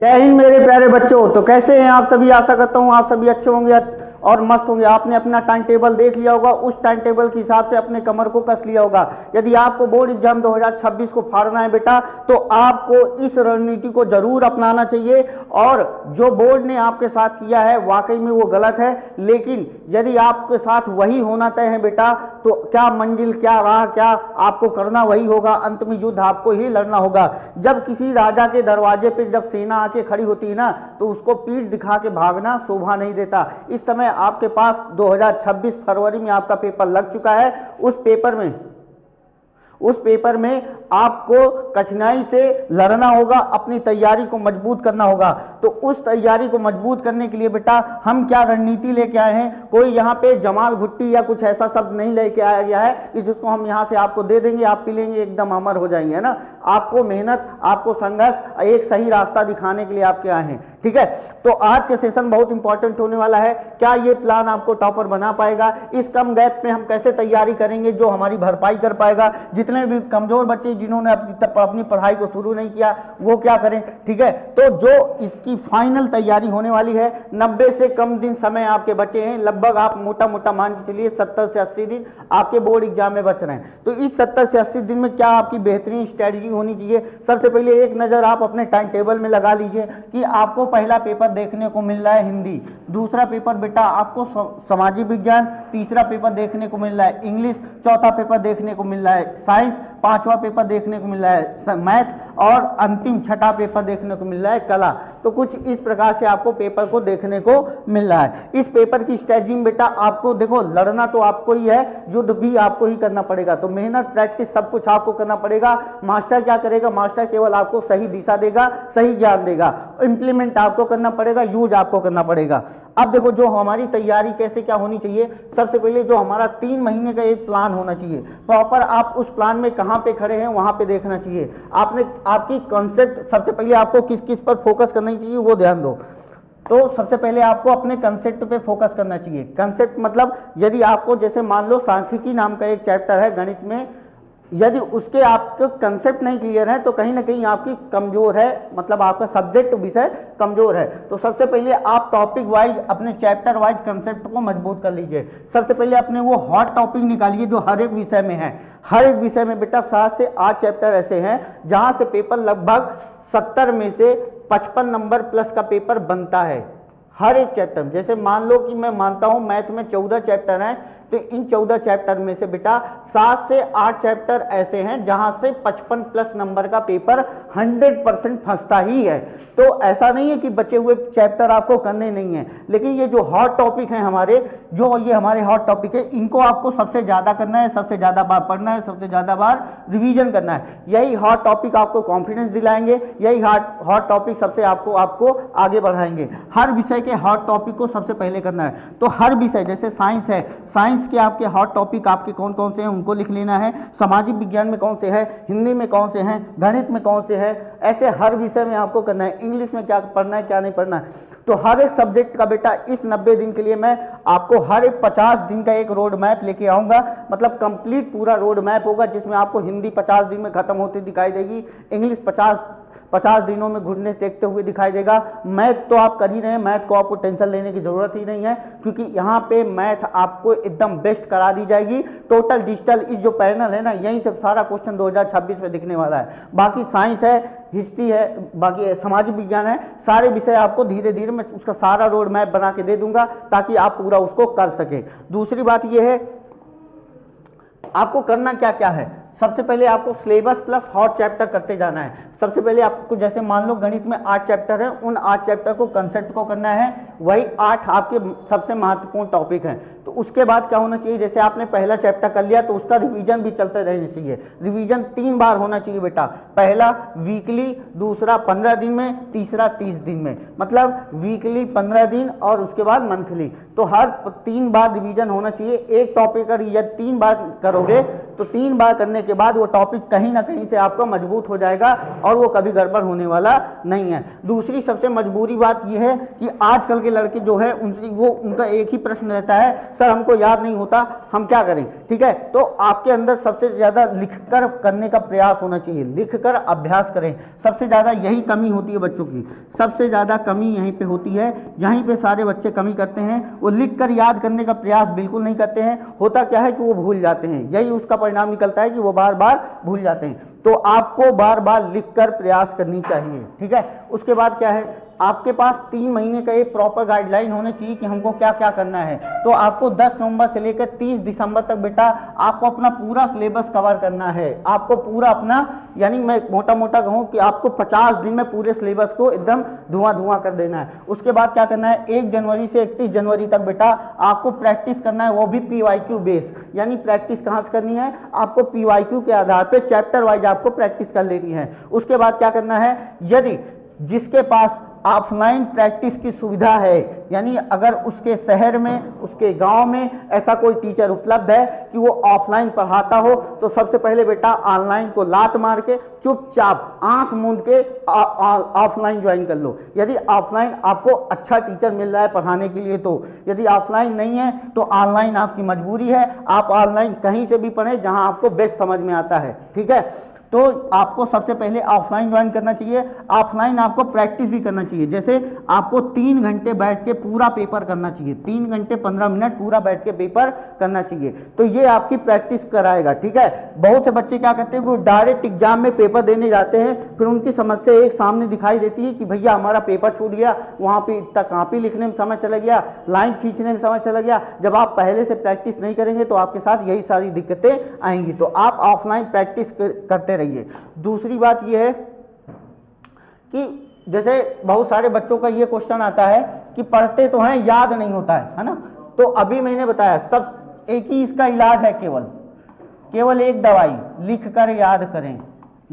जय हिंद मेरे प्यारे बच्चों। तो कैसे हैं आप सभी? आशा करता हूँ आप सभी अच्छे होंगे और मस्त होंगे। आपने अपना टाइम टेबल देख लिया होगा, उस टाइम टेबल के हिसाब से अपने कमर को कस लिया होगा। यदि आपको बोर्ड एग्जाम 2026 को फाड़ना है बेटा, तो आपको इस रणनीति को जरूर अपनाना चाहिए। और जो बोर्ड ने आपके साथ किया है वाकई में वो गलत है, लेकिन यदि आपके साथ वही होना तय है बेटा, तो क्या मंजिल, क्या राह, क्या आपको करना वही होगा। अंत में युद्ध आपको ही लड़ना होगा। जब किसी राजा के दरवाजे पे जब सेना आके खड़ी होती है ना, तो उसको पीठ दिखा के भागना शोभा नहीं देता। इस समय आपके पास 2026 फरवरी में आपका पेपर लग चुका है। उस पेपर में आपको कठिनाई से लड़ना होगा, अपनी तैयारी को मजबूत करना होगा। तो उस तैयारी को मजबूत करने के लिए बेटा हम क्या रणनीति लेके आए हैं? कोई यहाँ पे जमाल भुट्टी या कुछ ऐसा शब्द नहीं लेके आया गया है कि जिसको हम यहाँ से आपको दे देंगे, आप पी लेंगे, एकदम अमर हो जाएंगे, है ना। आपको मेहनत, आपको संघर्ष, एक सही रास्ता दिखाने के लिए आपके आए हैं, ठीक है। तो आज के सेशन बहुत इंपॉर्टेंट होने वाला है। क्या ये प्लान आपको टॉपर बना पाएगा? इस कम गैप में हम कैसे तैयारी करेंगे जो हमारी भरपाई कर पाएगा? जितने भी कमजोर बच्चे जिन्होंने अपनी पढ़ाई को शुरू नहीं किया वो क्या करें, ठीक है। तो जो इसकी फाइनल तैयारी होने वाली है, 90 से कम दिन समय आपके बचे हैं। लगभग आप मोटा मोटा मान के चलिए 70 से 80 दिन आपके बोर्ड एग्जाम में बच रहे हैं। तो इस 70 से 80 दिन में क्या आपकी बेहतरीन स्ट्रेटजी होनी चाहिए? सबसे पहले एक नजर आप अपने टाइम टेबल में लगा लीजिए कि आपको पहला पेपर देखने को मिल रहा है हिंदी, दूसरा पेपर बेटा आपको सामाजिक विज्ञान, तीसरा पेपर देखने को मिल रहा है इंग्लिश, चौथा पेपर देखने को मिल रहा है साइंस, पांचवा पेपर देखने को मिल रहा है मैथ, और अंतिम छठा पेपर देखने को मिल रहा है कला। तो कुछ इस प्रकार से आपको पेपर को देखने को मिल रहा है। इस पेपर की स्ट्रेटजी में बेटा आपको देखो, लड़ना तो आपको ही है, युद्ध भी आपको ही करना पड़ेगा। तो मेहनत, प्रैक्टिस सब कुछ आपको करना पड़ेगा। मास्टर क्या करेगा? मास्टर केवल आपको सही दिशा देगा, सही ज्ञान देगा। इंप्लीमेंट आपको करना पड़ेगा, यूज आपको करना पड़ेगा। अब देखो जो हमारी तैयारी कैसे क्या होनी चाहिए, सबसे पहले जो हमारा 3 महीने का एक प्लान होना चाहिए प्रॉपर। आप उस प्लान में कहां पे खड़े हैं वहां पे देखना चाहिए। आपकी कॉन्सेप्ट सबसे पहले आपको किस किस पर फोकस करना चाहिए वो ध्यान दो। तो सबसे पहले आपको अपने कंसेप्ट पे फोकस करना चाहिए। कंसेप्ट मतलब यदि आपको जैसे मान लो सांख्यिकी नाम का एक चैप्टर है गणित में, यदि उसके आपके कंसेप्ट नहीं क्लियर है तो कहीं ना कहीं आपकी कमजोर है, मतलब आपका सब्जेक्ट विषय कमजोर है। तो सबसे पहले आप टॉपिक वाइज अपने चैप्टर वाइज कंसेप्ट को मजबूत कर लीजिए। सबसे पहले अपने वो हॉट टॉपिक निकालिए जो हर एक विषय में है। हर एक विषय में बेटा 7 से 8 चैप्टर ऐसे हैं जहां से पेपर लगभग 70 में से 55 नंबर प्लस का पेपर बनता है हर एक चैप्टर। जैसे मान लो कि मैं मानता हूं मैथ में 14 चैप्टर हैं, तो इन 14 चैप्टर में से बेटा 7 से 8 चैप्टर ऐसे हैं जहां से 55 प्लस नंबर का पेपर 100% फंसता ही है। तो ऐसा नहीं है कि बचे हुए चैप्टर आपको करने नहीं है, लेकिन ये जो हॉट टॉपिक हैं हमारे, जो ये हमारे हॉट टॉपिक है, इनको आपको सबसे ज्यादा करना है, सबसे ज्यादा बार पढ़ना है, सबसे ज्यादा बार रिवीजन करना है। यही हॉट टॉपिक आपको कॉन्फिडेंस दिलाएंगे, यही हॉट टॉपिक सबसे आपको आगे बढ़ाएंगे। हर विषय के हॉट टॉपिक को सबसे पहले करना है। तो हर विषय, जैसे साइंस है, साइंस के आपके हॉट टॉपिक आपके कौन कौन से हैं उनको लिख लेना है। सामाजिक विज्ञान में कौन से हैं, हिंदी में कौन से हैं, गणित में कौन से हैं, ऐसे हर विषय में आपको करना है। इंग्लिश में क्या पढ़ना है क्या नहीं पढ़ना है। तो हर एक सब्जेक्ट का बेटा इस 90 दिन के लिए मैं आपको हर एक 50 दिन का एक रोड मैप लेके आऊंगा। मतलब कंप्लीट पूरा रोड मैप होगा जिसमें आपको हिंदी 50 दिन में खत्म होती दिखाई देगी, इंग्लिश 50 दिनों में घुटने टेकते हुए दिखाई देगा। मैथ तो आप कर ही रहे हैं, मैथ को आपको टेंशन लेने की जरूरत ही नहीं है, क्योंकि यहाँ पे मैथ आपको एकदम बेस्ट करा दी जाएगी। टोटल डिजिटल इस जो पैनल है ना, यहीं से सारा क्वेश्चन 2026 में दिखने वाला है। बाकी साइंस है, हिस्ट्री है, बाकी सामाजिक विज्ञान है, सारे विषय आपको धीरे धीरे मैं उसका सारा रोड मैप बना के दे दूंगा ताकि आप पूरा उसको कर सके। दूसरी बात यह है आपको करना क्या क्या है। सबसे पहले आपको सिलेबस प्लस हॉट चैप्टर करते जाना है। सबसे पहले आपको जैसे मान लो गणित में 8 चैप्टर हैं, उन 8 चैप्टर को कंसेप्ट को करना है, वही 8 आपके सबसे महत्वपूर्ण टॉपिक हैं। तो उसके बाद क्या होना चाहिए, जैसे आपने पहला चैप्टर कर लिया तो उसका रिवीजन भी चलते रहना चाहिए। रिवीजन 3 बार होना चाहिए बेटा, पहला वीकली, दूसरा 15 दिन में, तीसरा 30 दिन में। मतलब वीकली 15 दिन और उसके बाद मंथली। तो हर 3 बार रिवीजन होना चाहिए। एक टॉपिक का रिवीजन 3 बार करोगे तो 3 बार करने के बाद वो टॉपिक कहीं ना कहीं से आपका मजबूत हो जाएगा और वो कभी गड़बड़ होने वाला नहीं है। दूसरी सबसे मजबूरी बात ये है कि आजकल के लड़के जो है उनका एक ही प्रश्न रहता है, सर हमको याद नहीं होता, हम क्या करें। ठीक है, तो आपके अंदर सबसे ज़्यादा लिखकर करने का प्रयास होना चाहिए, लिखकर अभ्यास करें। सबसे ज़्यादा यही कमी होती है बच्चों की, सबसे ज़्यादा कमी यहीं पे होती है, यहीं पे सारे बच्चे कमी करते हैं। वो लिखकर याद करने का प्रयास बिल्कुल नहीं करते हैं। होता क्या है कि वो भूल जाते हैं, यही उसका परिणाम निकलता है कि वो बार बार भूल जाते हैं। तो आपको बार बार लिखकर प्रयास करनी चाहिए। ठीक है, उसके बाद क्या है, आपके पास 3 महीने का एक प्रॉपर गाइडलाइन होना चाहिए कि हमको क्या क्या करना है। तो आपको 10 नवंबर से लेकर 30 दिसंबर तक बेटा आपको अपना पूरा सिलेबस कवर करना है। आपको पूरा अपना, यानी मैं मोटा मोटा कहूँ कि आपको 50 दिन में पूरे सिलेबस को एकदम धुआं धुआं कर देना है। उसके बाद क्या करना है, 1 जनवरी से 31 जनवरी तक बेटा आपको प्रैक्टिस करना है, वो भी PYQ बेस। यानी प्रैक्टिस कहाँ से करनी है, आपको PYQ के आधार पर चैप्टर वाइज आपको प्रैक्टिस कर लेनी है। उसके बाद क्या करना है, यदि जिसके पास ऑफलाइन प्रैक्टिस की सुविधा है, यानी अगर उसके शहर में, उसके गांव में ऐसा कोई टीचर उपलब्ध है कि वो ऑफलाइन पढ़ाता हो, तो सबसे पहले बेटा ऑनलाइन को लात मार के चुपचाप आंख मूंद के ऑफलाइन ज्वाइन कर लो। यदि ऑफलाइन आपको अच्छा टीचर मिल रहा है पढ़ाने के लिए तो, यदि ऑफलाइन नहीं है तो ऑनलाइन आपकी मजबूरी है। आप ऑनलाइन कहीं से भी पढ़ें जहां आपको बेस्ट समझ में आता है। ठीक है, तो आपको सबसे पहले ऑफलाइन ज्वाइन करना चाहिए। ऑफलाइन आपको प्रैक्टिस भी करना चाहिए, जैसे आपको 3 घंटे बैठ के पूरा पेपर करना चाहिए, 3 घंटे 15 मिनट पूरा बैठ के पेपर करना चाहिए। तो ये आपकी प्रैक्टिस कराएगा। ठीक है, बहुत से बच्चे क्या करते हैं कि डायरेक्ट एग्जाम में पेपर देने जाते हैं, फिर उनकी समस्या एक सामने दिखाई देती है कि भैया हमारा पेपर छूट गया, वहाँ पे इतना कॉपी लिखने में समय चला गया, लाइन खींचने में समय चला गया। जब आप पहले से प्रैक्टिस नहीं करेंगे तो आपके साथ यही सारी दिक्कतें आएंगी। तो आप ऑफलाइन प्रैक्टिस करते रहिए। दूसरी बात यह है कि जैसे बहुत सारे बच्चों का ये क्वेश्चन आता है कि पढ़ते तो हैं, याद नहीं होता है ना। तो अभी मैंने बताया सब एक ही इसका इलाज है, केवल एक दवाई, लिख कर याद करें,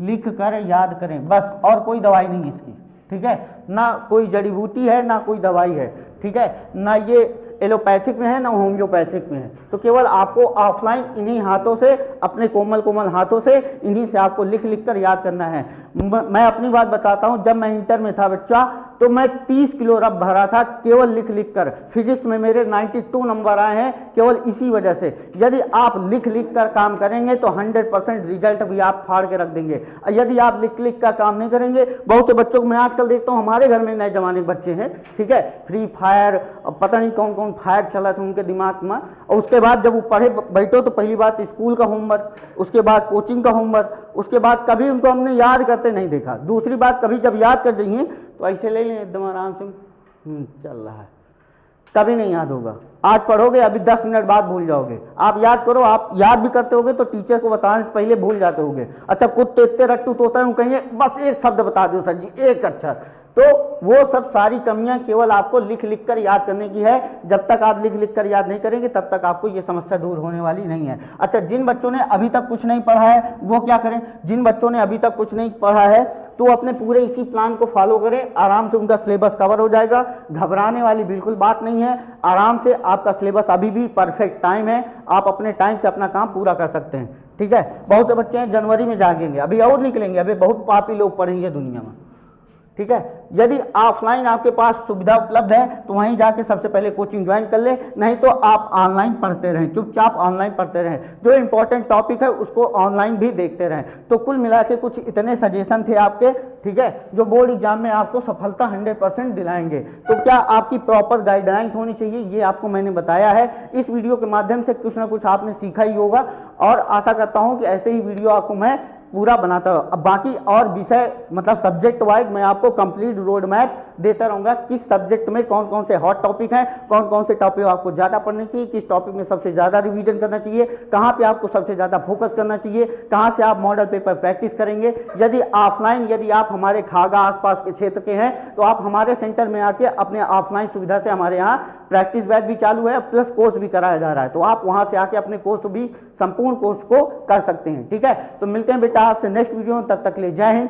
लिख कर याद करें, बस, और कोई दवाई नहीं इसकी। ठीक है, ना कोई जड़ी बूटी है, ना कोई दवाई है। ठीक है, ना ये एलोपैथिक में है ना होम्योपैथिक में है। तो केवल आपको ऑफलाइन इन्हीं हाथों से, अपने कोमल कोमल हाथों से, इन्हीं से आपको लिख लिख कर याद करना है। मैं अपनी बात बताता हूं, जब मैं इंटर में था बच्चा तो मैं 30 किलो रब भरा था केवल लिख लिख कर। फिजिक्स में मेरे 92 नंबर आए हैं केवल इसी वजह से। यदि आप लिख लिख कर काम करेंगे तो 100% रिजल्ट भी आप फाड़ के रख देंगे। यदि आप लिख लिख कर काम नहीं करेंगे, बहुत से बच्चों को मैं आजकल देखता हूं, हमारे घर में नए जमाने के बच्चे हैं, ठीक है, फ्री फायर, पता नहीं कौन कौन फायर चला था उनके दिमाग में, और उसके बाद जब वो पढ़े बैठो तो पहली बात स्कूल का होमवर्क, उसके बाद कोचिंग का होमवर्क, उसके बाद कभी उनको हमने याद करते नहीं देखा। दूसरी बात, कभी जब याद कर जाइए तो ऐसे ले लें एकदम आराम से, चल रहा है, कभी नहीं याद होगा। आज पढ़ोगे, अभी 10 मिनट बाद भूल जाओगे। आप याद करो, आप याद भी करते होगे तो टीचर को बताने से पहले भूल जाते होगे। अच्छा, कुत्ते इतने रट्टू तोता हूँ, कहिए बस एक शब्द बता दो सर जी, एक अक्षर। तो वो सब सारी कमियां केवल आपको लिख लिख कर याद करने की है। जब तक आप लिख लिख कर याद नहीं करेंगे तब तक आपको ये समस्या दूर होने वाली नहीं है। अच्छा, जिन बच्चों ने अभी तक कुछ नहीं पढ़ा है वो क्या करें, जिन बच्चों ने अभी तक कुछ नहीं पढ़ा है तो अपने पूरे इसी प्लान को फॉलो करें, आराम से उनका सिलेबस कवर हो जाएगा। घबराने वाली बिल्कुल बात नहीं है, आराम से आपका सिलेबस अभी भी परफेक्ट टाइम है, आप अपने टाइम से अपना काम पूरा कर सकते हैं। ठीक है, बहुत से बच्चे हैं जनवरी में जागेंगे, अभी और निकलेंगे, अभी बहुत पापी लोग पढ़ेंगे दुनिया में। ठीक है, यदि ऑफलाइन आपके पास सुविधा उपलब्ध है तो वहीं जाके सबसे पहले कोचिंग ज्वाइन कर ले, नहीं तो आप ऑनलाइन पढ़ते रहें, चुपचाप ऑनलाइन पढ़ते रहें, जो इंपॉर्टेंट टॉपिक है उसको ऑनलाइन भी देखते रहें। तो कुल मिला के कुछ इतने सजेशन थे आपके, ठीक है, जो बोर्ड एग्जाम में आपको सफलता 100% दिलाएंगे। तो क्या आपकी प्रॉपर गाइडलाइंस होनी चाहिए, ये आपको मैंने बताया है। इस वीडियो के माध्यम से कुछ ना कुछ आपने सीखा ही होगा, और आशा करता हूँ कि ऐसे ही वीडियो आपको मैं पूरा बनाता हूँ। अब बाकी और विषय मतलब सब्जेक्ट वाइज मैं आपको कंप्लीट रोड मैप देता रहूँगा, किस सब्जेक्ट में कौन कौन से हॉट टॉपिक हैं, कौन कौन से टॉपिक आपको ज़्यादा पढ़ने चाहिए, किस टॉपिक में सबसे ज़्यादा रिवीजन करना चाहिए, कहाँ पे आपको सबसे ज़्यादा फोकस करना चाहिए, कहाँ से आप मॉडल पेपर प्रैक्टिस करेंगे। यदि ऑफलाइन, यदि आप हमारे खागा आसपास के क्षेत्र के हैं तो आप हमारे सेंटर में आके अपने ऑफलाइन सुविधा से, हमारे यहाँ प्रैक्टिस बैच भी चालू है, प्लस कोर्स भी कराया जा रहा है, तो आप वहाँ से आके अपने कोर्स भी, संपूर्ण कोर्स को कर सकते हैं। ठीक है, तो मिलते हैं बेटा आपसे नेक्स्ट वीडियो में, तब तक ले जय हिंद।